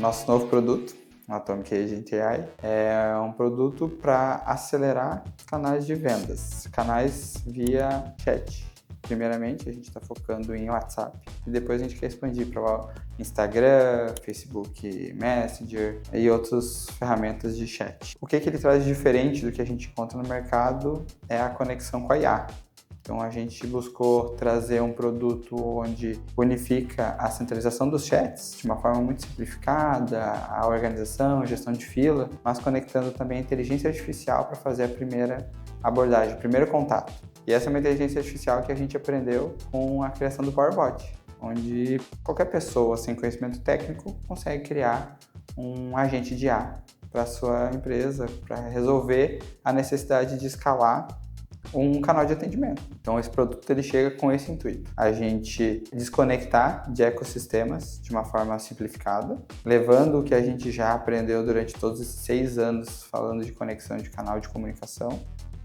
Nosso novo produto, o Atomic Agent AI, é um produto para acelerar canais de vendas, canais via chat. Primeiramente, a gente está focando em WhatsApp e depois a gente quer expandir para Instagram, Facebook Messenger e outras ferramentas de chat. O que ele traz de diferente do que a gente encontra no mercado é a conexão com a IA. Então a gente buscou trazer um produto onde unifica a centralização dos chats de uma forma muito simplificada, a organização, a gestão de fila, mas conectando também a inteligência artificial para fazer a primeira abordagem, o primeiro contato. E essa é uma inteligência artificial que a gente aprendeu com a criação do PowerBot, onde qualquer pessoa sem conhecimento técnico consegue criar um agente de IA para a sua empresa, para resolver a necessidade de escalar um canal de atendimento. Então esse produto ele chega com esse intuito: a gente desconectar de ecossistemas de uma forma simplificada, levando o que a gente já aprendeu durante todos esses 6 anos falando de conexão de canal de comunicação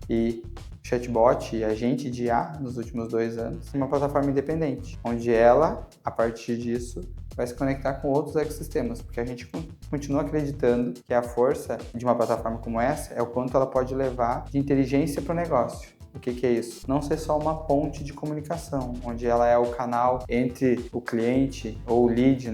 e chatbot e agente de IA nos últimos 2 anos, em uma plataforma independente, onde ela, a partir disso, vai se conectar com outros ecossistemas, porque a gente continua acreditando que a força de uma plataforma como essa é o quanto ela pode levar de inteligência para o negócio. O que é isso? Não ser só uma ponte de comunicação, onde ela é o canal entre o cliente ou o lead,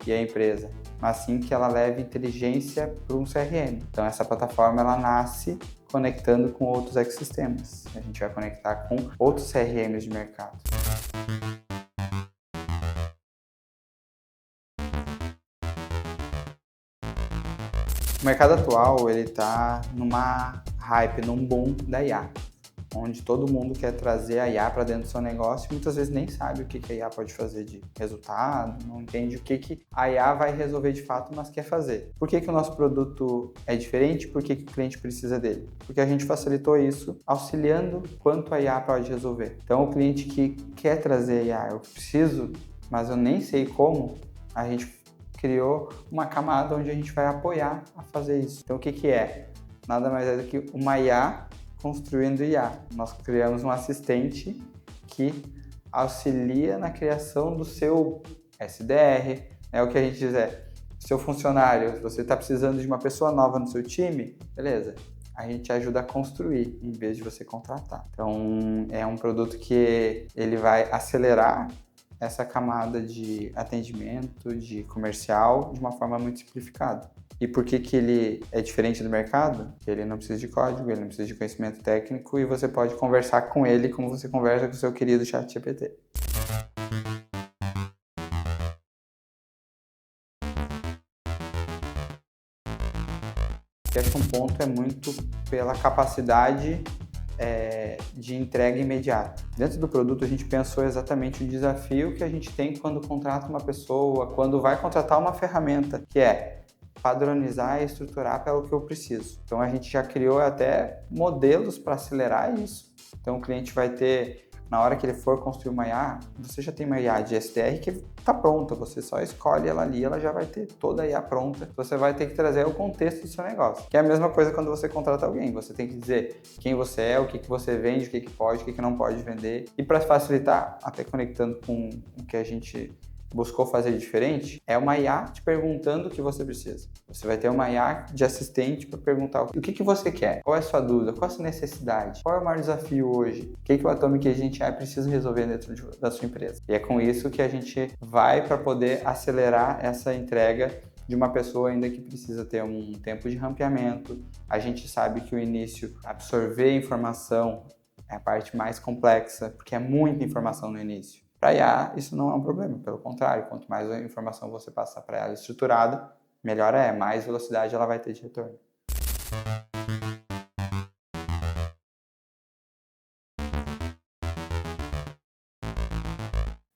e a empresa, mas sim que ela leve inteligência para um CRM. Então essa plataforma ela nasce conectando com outros ecossistemas. A gente vai conectar com outros CRMs de mercado. O mercado atual ele está numa hype, num boom da IA, onde todo mundo quer trazer a IA para dentro do seu negócio e muitas vezes nem sabe o que a IA pode fazer de resultado, não entende o que a IA vai resolver de fato, mas quer fazer. Por que o nosso produto é diferente? Por que o cliente precisa dele? Porque a gente facilitou isso auxiliando quanto a IA pode resolver. Então o cliente que quer trazer a IA, eu preciso, mas eu nem sei como, a gente criou uma camada onde a gente vai apoiar a fazer isso. Então o que é? Nada mais é do que uma IA construindo IA. Nós criamos um assistente que auxilia na criação do seu SDR, o que a gente diz seu funcionário, se você está precisando de uma pessoa nova no seu time, beleza, a gente ajuda a construir em vez de você contratar. Então é um produto que ele vai acelerar essa camada de atendimento, de comercial, de uma forma muito simplificada. E por que ele é diferente do mercado? Ele não precisa de código, ele não precisa de conhecimento técnico e você pode conversar com ele como você conversa com o seu querido ChatGPT. Eu acho que um ponto é muito pela capacidade de entrega imediata. Dentro do produto a gente pensou exatamente o desafio que a gente tem quando contrata uma pessoa, quando vai contratar uma ferramenta, que é padronizar e estruturar pelo que eu preciso. Então a gente já criou até modelos para acelerar isso. Então o cliente vai ter, na hora que ele for construir uma IA, você já tem uma IA de SDR que está pronta, você só escolhe ela ali, ela já vai ter toda a IA pronta. Você vai ter que trazer o contexto do seu negócio, que é a mesma coisa quando você contrata alguém. Você tem que dizer quem você é, o que você vende, o que pode, o que não pode vender. E para facilitar, até conectando com o que a gente buscou fazer diferente, é uma IA te perguntando o que você precisa. Você vai ter uma IA de assistente para perguntar o que você quer, qual é a sua dúvida, qual é a sua necessidade, qual é o maior desafio hoje, o que o Atomic Agent AI precisa resolver dentro da sua empresa. E é com isso que a gente vai para poder acelerar essa entrega de uma pessoa ainda que precisa ter um tempo de rampeamento. A gente sabe que o início, absorver informação é a parte mais complexa, porque é muita informação no início. Para IA, isso não é um problema, pelo contrário, quanto mais informação você passar para ela estruturada, melhor mais velocidade ela vai ter de retorno.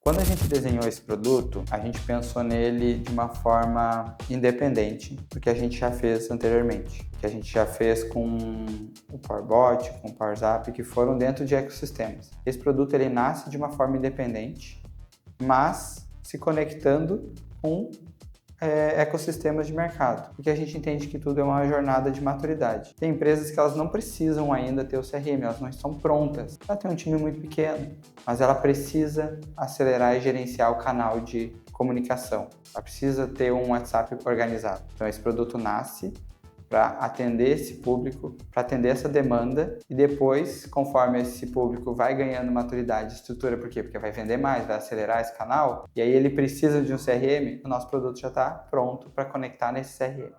Quando a gente desenhou esse produto, a gente pensou nele de uma forma independente do que a gente já fez anteriormente, que a gente já fez com o PowerBot, com o PowerZap, que foram dentro de ecossistemas. Esse produto ele nasce de uma forma independente, mas se conectando com ecossistemas de mercado, porque a gente entende que tudo é uma jornada de maturidade. Tem empresas que elas não precisam ainda ter o CRM, elas não estão prontas. Ela tem um time muito pequeno, mas ela precisa acelerar e gerenciar o canal de comunicação. Ela precisa ter um WhatsApp organizado. Então esse produto nasce para atender esse público, para atender essa demanda e depois, conforme esse público vai ganhando maturidade e estrutura, por quê? Porque vai vender mais, vai acelerar esse canal e aí ele precisa de um CRM, o nosso produto já está pronto para conectar nesse CRM.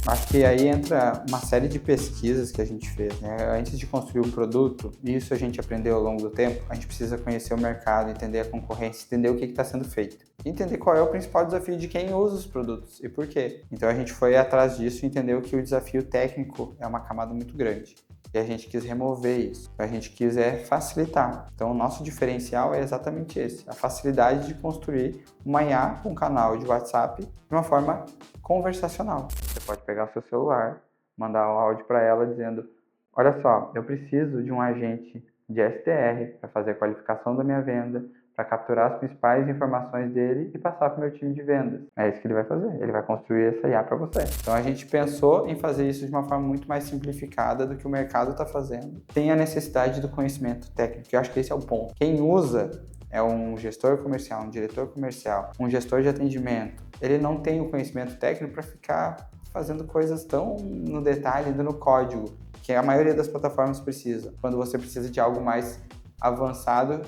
Acho que aí entra uma série de pesquisas que a gente fez, né? Antes de construir um produto, e isso a gente aprendeu ao longo do tempo, a gente precisa conhecer o mercado, entender a concorrência, entender o que está sendo feito. E entender qual é o principal desafio de quem usa os produtos e por quê. Então a gente foi atrás disso e entendeu que o desafio técnico é uma camada muito grande. E a gente quis remover isso. A gente quis facilitar. Então o nosso diferencial é exatamente esse, a facilidade de construir uma IA, um canal de WhatsApp, de uma forma conversacional. Você pode pegar o seu celular, mandar um áudio para ela dizendo: olha só, eu preciso de um agente de SDR para fazer a qualificação da minha venda, para capturar as principais informações dele e passar para o meu time de vendas. É isso que ele vai fazer, ele vai construir essa IA para você. Então a gente pensou em fazer isso de uma forma muito mais simplificada do que o mercado está fazendo. Tem a necessidade do conhecimento técnico, eu acho que esse é o ponto. Quem usa é um gestor comercial, um diretor comercial, um gestor de atendimento. Ele não tem o conhecimento técnico para ficar fazendo coisas tão no detalhe, no código, que a maioria das plataformas precisa. Quando você precisa de algo mais avançado,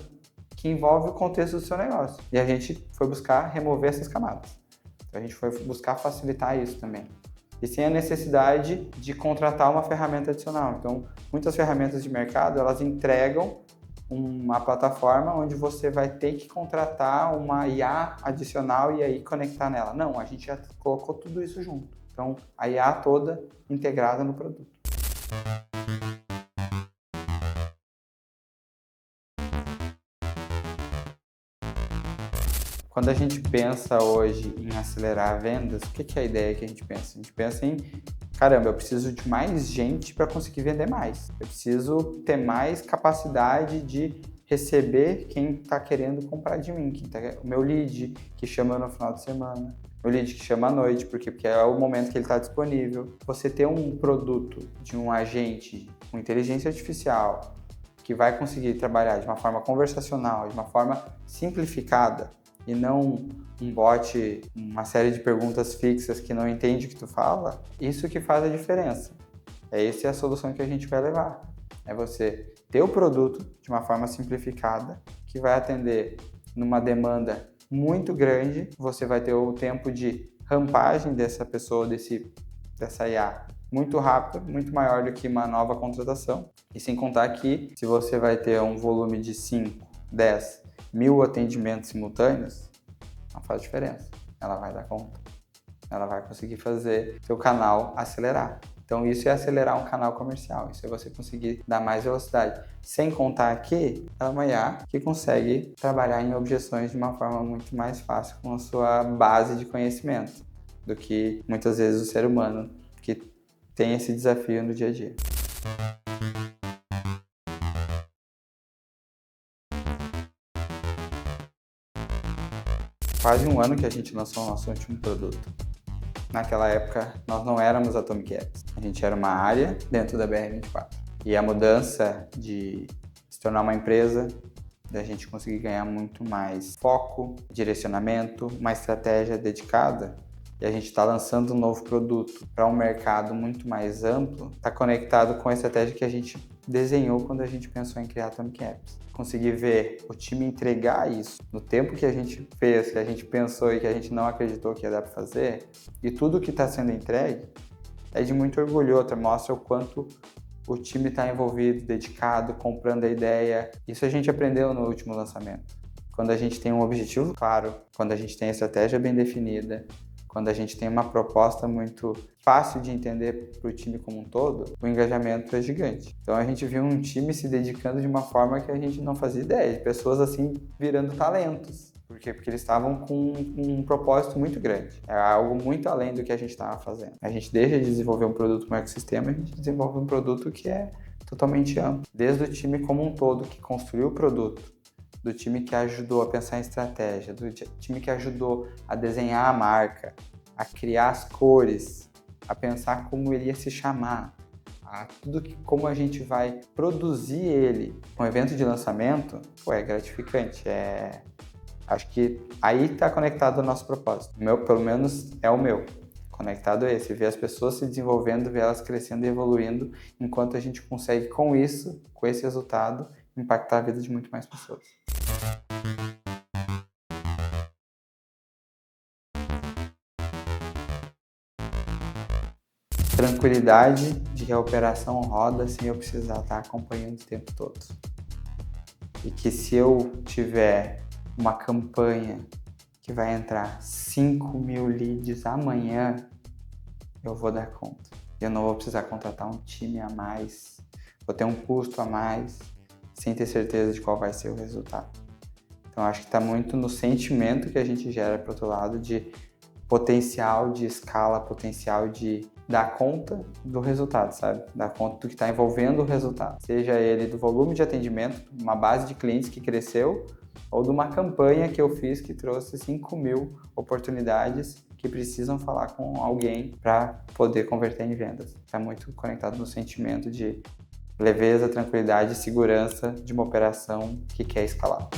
que envolve o contexto do seu negócio. E a gente foi buscar remover essas camadas. Então a gente foi buscar facilitar isso também. E sem a necessidade de contratar uma ferramenta adicional. Então, muitas ferramentas de mercado, elas entregam uma plataforma onde você vai ter que contratar uma IA adicional e aí conectar nela. Não, a gente já colocou tudo isso junto. Então, a IA toda integrada no produto. Quando a gente pensa hoje em acelerar vendas, o que é a ideia que a gente pensa? A gente pensa em, caramba, eu preciso de mais gente para conseguir vender mais. Eu preciso ter mais capacidade de receber quem está querendo comprar de mim, o meu lead que chama no final de semana, o lead que chama à noite, porque é o momento que ele está disponível. Você ter um produto de um agente com inteligência artificial que vai conseguir trabalhar de uma forma conversacional, de uma forma simplificada, e não um bot, uma série de perguntas fixas que não entende o que tu fala, isso que faz a diferença. Essa é a solução que a gente vai levar. É você ter o produto de uma forma simplificada, que vai atender numa demanda muito grande, você vai ter o tempo de rampagem dessa pessoa, dessa IA, muito rápido, muito maior do que uma nova contratação. E sem contar que, se você vai ter um volume de 5, 10 mil atendimentos simultâneos, não faz diferença. Ela vai dar conta. Ela vai conseguir fazer seu canal acelerar. Então isso é acelerar um canal comercial. Isso é você conseguir dar mais velocidade. Sem contar que ela é uma IA que consegue trabalhar em objeções de uma forma muito mais fácil com a sua base de conhecimento do que muitas vezes o ser humano que tem esse desafio no dia a dia. Quase um ano que a gente lançou o nosso último produto. Naquela época, nós não éramos Atomic Apps. A gente era uma área dentro da BR24. E a mudança de se tornar uma empresa, da gente conseguir ganhar muito mais foco, direcionamento, uma estratégia dedicada, e a gente está lançando um novo produto para um mercado muito mais amplo, está conectado com a estratégia que a gente desenhou quando a gente pensou em criar Atomic Apps. Conseguir ver o time entregar isso no tempo que a gente fez, que a gente pensou e que a gente não acreditou que ia dar para fazer, e tudo que está sendo entregue é de muito orgulho. Outra mostra o quanto o time está envolvido, dedicado, comprando a ideia. Isso a gente aprendeu no último lançamento. Quando a gente tem um objetivo claro, quando a gente tem a estratégia bem definida, quando a gente tem uma proposta muito fácil de entender para o time como um todo, o engajamento é gigante. Então a gente viu um time se dedicando de uma forma que a gente não fazia ideia, de pessoas assim virando talentos. Por quê? Porque eles estavam com um propósito muito grande. É algo muito além do que a gente estava fazendo. A gente deixa de desenvolver um produto com um ecossistema, a gente desenvolve um produto que é totalmente amplo, desde o time como um todo que construiu o produto, do time que ajudou a pensar em estratégia, do time que ajudou a desenhar a marca, a criar as cores, a pensar como ele ia se chamar, a como a gente vai produzir ele. Um evento de lançamento, é gratificante, acho que aí está conectado ao nosso propósito. Pelo menos é o meu. Conectado a esse, ver as pessoas se desenvolvendo, ver elas crescendo e evoluindo, enquanto a gente consegue com isso, com esse resultado, impactar a vida de muito mais pessoas. Tranquilidade de que a operação roda sem eu precisar estar acompanhando o tempo todo. E que se eu tiver uma campanha que vai entrar 5.000 leads amanhã, eu vou dar conta. Eu não vou precisar contratar um time a mais, vou ter um custo a mais, sem ter certeza de qual vai ser o resultado. Então, acho que está muito no sentimento que a gente gera para o outro lado de potencial de escala, potencial de dar conta do resultado, sabe? Dar conta do que está envolvendo o resultado. Seja ele do volume de atendimento, uma base de clientes que cresceu, ou de uma campanha que eu fiz que trouxe 5.000 oportunidades que precisam falar com alguém para poder converter em vendas. Está muito conectado no sentimento de leveza, tranquilidade e segurança de uma operação que quer escalar.